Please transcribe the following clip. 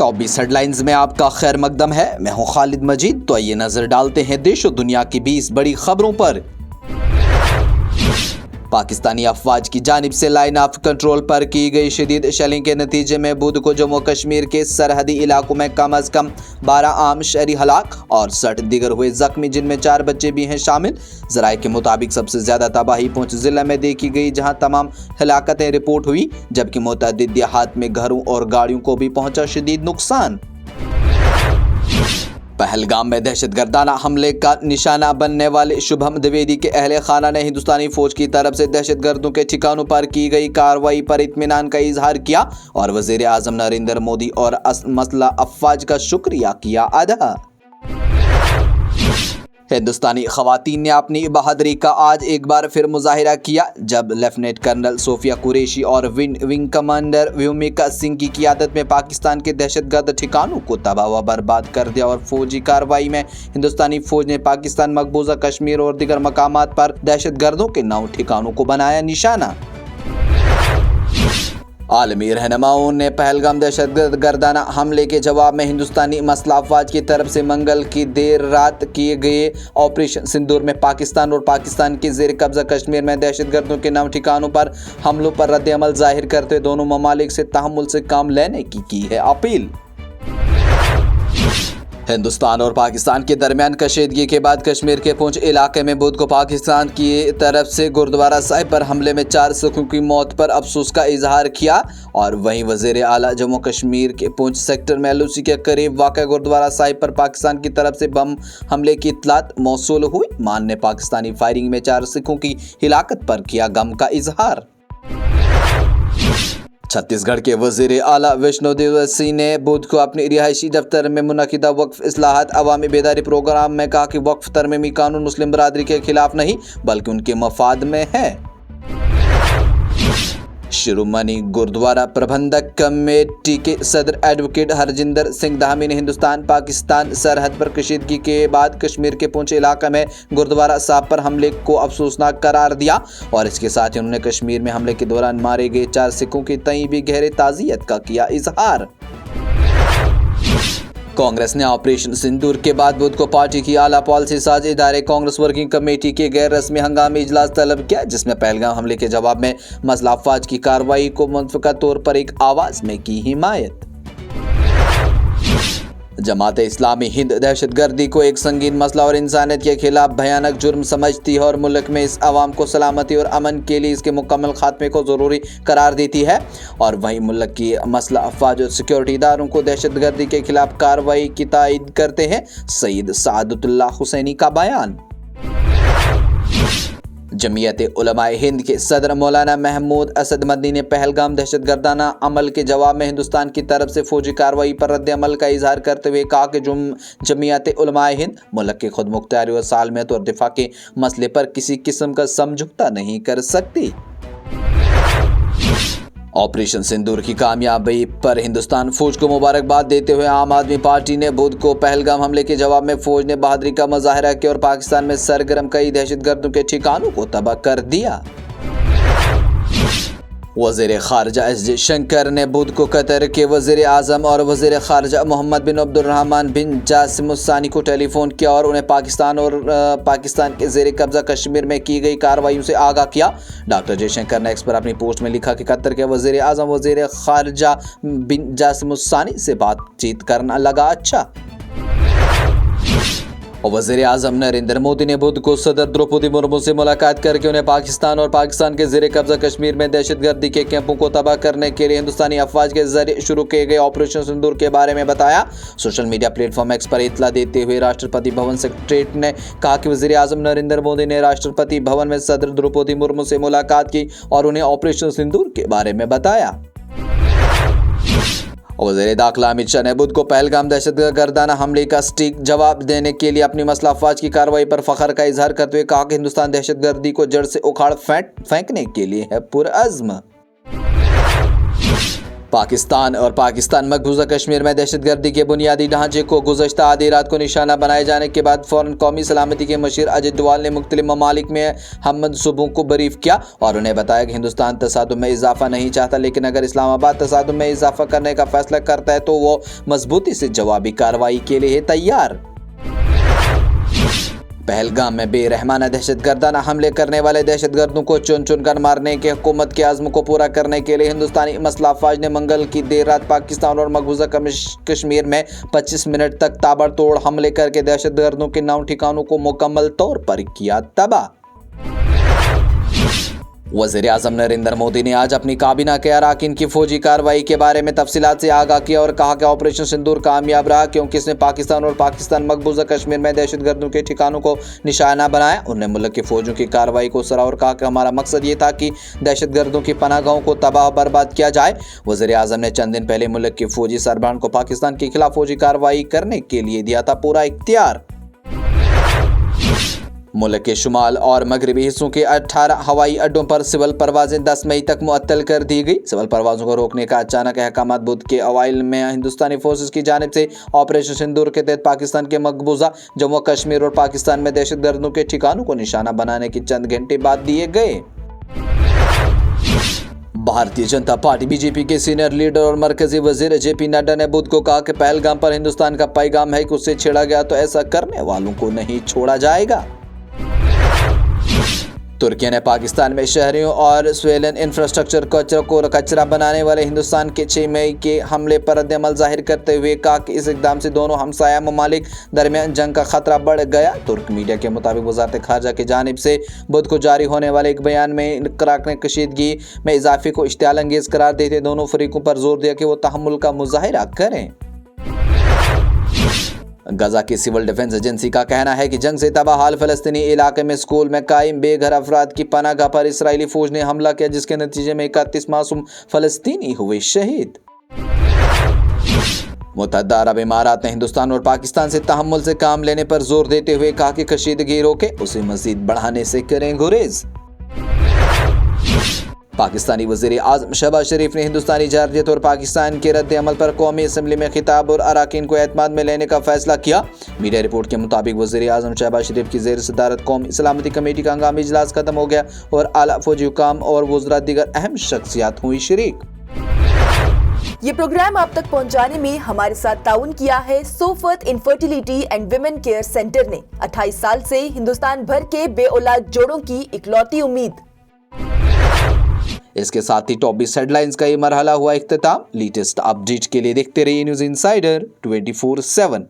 Top 20 headlines में आपका खैर मकदम है। मैं हूं खालिद मजीद। तो आइए नजर डालते हैं देश और दुनिया की 20 बड़ी खबरों पर। पाकिस्तानी अफवाज की जानिब से लाइन ऑफ कंट्रोल पर की गई शदीद शेलिंग के नतीजे में बुध को जम्मू कश्मीर के सरहदी इलाकों में कम अज कम 12 आम शहरी हलाक और 60 दीगर हुए जख्मी, जिनमें 4 बच्चे भी हैं शामिल। जराये के मुताबिक सबसे ज्यादा तबाही पुंछ जिला में देखी गई, जहां तमाम हलाकतें रिपोर्ट हुई, जबकि मुतअद्दिद देहात में घरों और गाड़ियों को भी पहुंचा शदीद नुकसान। पहलगाम में दहशतगर्दाना हमले का निशाना बनने वाले शुभम द्विवेदी के अहले खाना ने हिंदुस्तानी फौज की तरफ से दहशतगर्दों के ठिकानों पर की गई कार्रवाई पर इत्मीनान का इजहार किया और वजीर आजम नरेंद्र मोदी और मसला अफवाज का शुक्रिया किया अदा। हिंदुस्तानी खवातीन ने अपनी बहादुरी का आज एक बार फिर मुजाहिरा किया, जब लेफ्टिनेंट कर्नल सोफिया कुरैशी और विंग कमांडर व्योमिका सिंह की क़ियादत में पाकिस्तान के दहशतगर्द ठिकानों को तबाह व बर्बाद कर दिया और फौजी कार्रवाई में हिंदुस्तानी फौज ने पाकिस्तान, मकबूजा कश्मीर और दीगर मकामात पर दहशतगर्दों के 9 ठिकानों को बनाया निशाना। आलमी रहनुमाओं ने पहलगाम दहशतगर्दाना हमले के जवाब में हिंदुस्तानी मसला अफवाज की तरफ से मंगल की देर रात किए गए ऑपरेशन सिंदूर में पाकिस्तान और पाकिस्तान के जेर कब्जा कश्मीर में दहशतगर्दों के 9 ठिकानों पर हमलों पर रद्द-ए-अमल जाहिर करते हुए दोनों ममालिक से तहम्मुल से काम लेने की है अपील। हिंदुस्तान और पाकिस्तान के दरमियान कशीदगी के बाद कश्मीर के पुंछ इलाके में बुध को पाकिस्तान की तरफ से गुरुद्वारा साहिब पर हमले में 4 सिखों की मौत पर अफसोस का इजहार किया और वहीं वजीर आला जम्मू कश्मीर के पुंछ सेक्टर में एलओसी के करीब वाक़ा गुरुद्वारा साहिब पर पाकिस्तान की तरफ से बम हमले की इत्तलात मौसूल हुई। मान ने पाकिस्तानी फायरिंग में 4 सिखों की हिलाकत पर किया गम का इजहार। छत्तीसगढ़ के वजीर आला विष्णुदेव सिंह ने बुध को अपने रिहायशी दफ्तर में मुनक़िदा वक्फ इस्लाहात अवामी बेदारी प्रोग्राम में कहा कि वक्फ तरमीमी कानून मुस्लिम बरादरी के खिलाफ नहीं बल्कि उनके मफाद में है। शिरोमणि गुरुद्वारा प्रबंधक कमेटी के सदर एडवोकेट हरजिंदर सिंह धामी ने हिंदुस्तान पाकिस्तान सरहद पर कशीदगी के बाद कश्मीर के पुंछ इलाके में गुरुद्वारा साहब पर हमले को अफसोसनाक करार दिया और इसके साथ ही उन्होंने कश्मीर में हमले के दौरान मारे गए 4 सिखों के तई भी गहरे ताज़ियत का किया इजहार। कांग्रेस ने ऑपरेशन सिंदूर के बाद बुध को पार्टी की आला पॉलिसी साज इदारे कांग्रेस वर्किंग कमेटी के गैर रस्मी हंगामी इजलास तलब किया, जिसमें पहलगाम हमले के जवाब में मसला अफवाज की कार्रवाई को मुतफ़क़ा तौर पर एक आवाज में की हिमायत। जमात इस्लामी हिंद दहशतगर्दी को एक संगीन मसला और इंसानियत के खिलाफ भयानक जुर्म समझती है और मुल्क में इस आवाम को सलामती और अमन के लिए इसके मुकम्मल खात्मे को ज़रूरी करार देती है और वहीं मुल्क की मसला अफवाज और सिक्योरिटी इदारों को दहशतगर्दी के खिलाफ कार्रवाई की तायद करते हैं। सईद सादुल्लाह हुसैनी का बयान। जमीयत उलमाए हिंद के सदर मौलाना महमूद असद मदनी ने पहलगाम दहशतगर्दाना अमल के जवाब में हिंदुस्तान की तरफ से फौजी कार्रवाई पर रद्द-ए-अमल का इजहार करते हुए कहा कि जमीयत उलमाए हिंद मुल्क के खुद मुख्तारी और सालमियत और दिफा के मसले पर किसी किस्म का समझौता नहीं कर सकती। ऑपरेशन सिंदूर की कामयाबी पर हिंदुस्तान फौज को मुबारकबाद देते हुए आम आदमी पार्टी ने बुध को पहलगाम हमले के जवाब में फौज ने बहादुरी का मुजाहिरा किया और पाकिस्तान में सरगर्म कई दहशतगर्दों के ठिकानों को तबाह कर दिया। वज़ीर ख़ारजा एस जयशंकर ने बुध को कतर के वज़ीर आज़म और वज़ीर ख़ारजा मोहम्मद बिन अब्दुर्रहमान बिन जासिम सानी को टेलीफोन किया और उन्हें पाकिस्तान और पाकिस्तान के ज़ेर कब्ज़ा कश्मीर में की गई कार्रवाइयों से आगाह किया। डॉक्टर जयशंकर ने एक्स पर अपनी पोस्ट में लिखा कि कतर के वज़ीर आज़म वज़ीर ख़ारजा बिन जासिम सानी से बातचीत करना लगा अच्छा। और वज़ीर आज़म नरेंद्र मोदी ने बुध को सदर द्रौपदी मुर्मू से मुलाकात करके उन्हें पाकिस्तान और पाकिस्तान के ज़ेर कब्ज़ा कश्मीर में दहशतगर्दी के कैंपों को तबाह करने के लिए हिंदुस्तानी अफवाज के जरिए शुरू किए गए ऑपरेशन सिंदूर के बारे में बताया। सोशल मीडिया प्लेटफॉर्म एक्स पर इतला देते हुए राष्ट्रपति भवन सेक्रेटरीट ने कहा कि वज़ीर आज़म नरेंद्र मोदी ने राष्ट्रपति भवन में सदर द्रौपदी मुर्मू से मुलाकात की और उन्हें ऑपरेशन सिंदूर के बारे में बताया। वज़ीर दाखिला अमित शाह ने बुध को पहलगाम दहशतगर्दाना हमले का सटीक जवाब देने के लिए अपनी मसला अफवाज की कार्रवाई पर फख्र का इजहार करते हुए कहा कि हिंदुस्तान दहशतगर्दी को जड़ से उखाड़ फेंकने के लिए है पुरअज़्म। पाकिस्तान और पाकिस्तान मकबूजा कश्मीर में दहशतगर्दी के बुनियादी ढांचे को गुज़श्ता आधी रात को निशाना बनाए जाने के बाद फ़ौरन कौमी सलामती के मशीर अजित डोवाल ने मुख्तलिफ ममालिक में हम मंसूबों को ब्रीफ किया और उन्हें बताया कि हिंदुस्तान तसादुम में इजाफा नहीं चाहता, लेकिन अगर इस्लामाबाद तसादुम में इजाफा करने का फैसला करता है तो वो मजबूती से जवाबी कार्रवाई के लिए तैयार। पहलगाम में बेरहमाना दहशतगर्दाना हमले करने वाले दहशतगर्दों को चुन चुन कर मारने के हुकूमत के आज़म को पूरा करने के लिए हिंदुस्तानी मसला अफवाज ने मंगल की देर रात पाकिस्तान और मकबूजा कश्मीर में 25 मिनट तक ताबड़तोड़ हमले करके दहशतगर्दों के 9 ठिकानों को मुकम्मल तौर पर किया तबाह। वज़ीर-ए-आज़म नरेंद्र मोदी ने आज अपनी काबीना के अरकान की फौजी कार्रवाई के बारे में तफसीलात से आगाह किया और कहा कि ऑपरेशन सिंदूर कामयाब रहा क्योंकि इसने पाकिस्तान और पाकिस्तान मकबूजा कश्मीर में दहशतगर्दों के ठिकानों को निशाना बनाया। उन्होंने मुल्क की फौजों की कार्रवाई को सराहा और कहा कि हमारा मकसद ये था कि दहशतगर्दों की पनाहगाहों को तबाह बर्बाद किया जाए। वज़ीर-ए-आज़म ने चंद दिन पहले मुल्क के फौजी सरबराह को पाकिस्तान के खिलाफ फौजी कार्रवाई करने के लिए दिया था पूरा इख्तियार। मुल्क के शुमाल और मगरबी हिस्सों के 18 हवाई अड्डों पर सिविल परवाजें 10 मई तक मुअत्तल कर दी गई। सिविल परवाजों को रोकने का अचानक अहकाम बुध के अवाइल में हिंदुस्तानी फोर्सेस की जानिब से ऑपरेशन सिंदूर के तहत पाकिस्तान के मकबूजा जम्मू कश्मीर और पाकिस्तान में दहशतगर्दों के ठिकानों को निशाना बनाने के चंद घंटे बाद दिए गए। भारतीय जनता पार्टी बीजेपी के सीनियर लीडर और मरकजी वजीर जेपी नड्डा ने बुध को कहा कि पहलगाम पर हिंदुस्तान का पैगाम है कि उससे छेड़ा गया तो ऐसा करने वालों को नहीं छोड़ा जाएगा। तुर्की ने पाकिस्तान में शहरियों और सिविलियन इंफ्रास्ट्रक्चर को कचरा बनाने वाले हिंदुस्तान के 6 मई के हमले पर रद्द-ए-अमल जाहिर करते हुए कहा कि इस इकदाम से दोनों हमसाया ममालिक दरमियान जंग का खतरा बढ़ गया। तुर्क मीडिया के मुताबिक वज़ारत ख़ारजा की जानिब से बुध को जारी होने वाले एक बयान में इराक़ ने कशीदगी में इजाफे को इश्तियाल अंगेज करार देते दोनों फरीकों पर जोर दिया कि वो तहम्मुल का मुज़ाहिरा करें। गजा की सिविल डिफेंस एजेंसी का कहना है कि जंग से तबाहाल फ़लस्तीनी इलाके में स्कूल में कायम बेघर अफराद की पनाहगाह पर इसराइली फौज ने हमला किया, जिसके नतीजे में 31 मासूम फ़लस्तीनी हुए शहीद। मुत्तहदा अरब इमारात ने हिंदुस्तान और पाकिस्तान से तहम्मुल से काम लेने पर जोर देते हुए कहा कि कशीदगी रोके, उसे मजीद बढ़ाने से करें गुरेज। पाकिस्तानी वज़ीर-ए-आज़म शहबाज शरीफ ने हिंदुस्तानी जारजियत और पाकिस्तान के रद्द-ए-अमल पर कौमी असम्बली में खिताब और अरकान को एतमाद में लेने का फैसला किया। मीडिया रिपोर्ट के मुताबिक वज़ीर-ए-आज़म शहबाज शरीफ की ज़ेर सदारत कौमी सलामती कमेटी का हंगामी इजलास खत्म हो गया और आला फौजी हुकाम और वज़रा दीगर अहम शख्सियात हुई शरीक। ये प्रोग्राम आप तक पहुंचाने में हमारे साथ ताउन किया है Sofat infertility and women care centre ने। 28 साल से हिंदुस्तान भर के बेऔलाद जोड़ों की इकलौती उम्मीद। इसके साथ ही टॉप 20 हेडलाइंस का ये मरहला हुआ इख्तिताम। लेटेस्ट अपडेट के लिए देखते रहिए न्यूज़ इनसाइडर 24/7।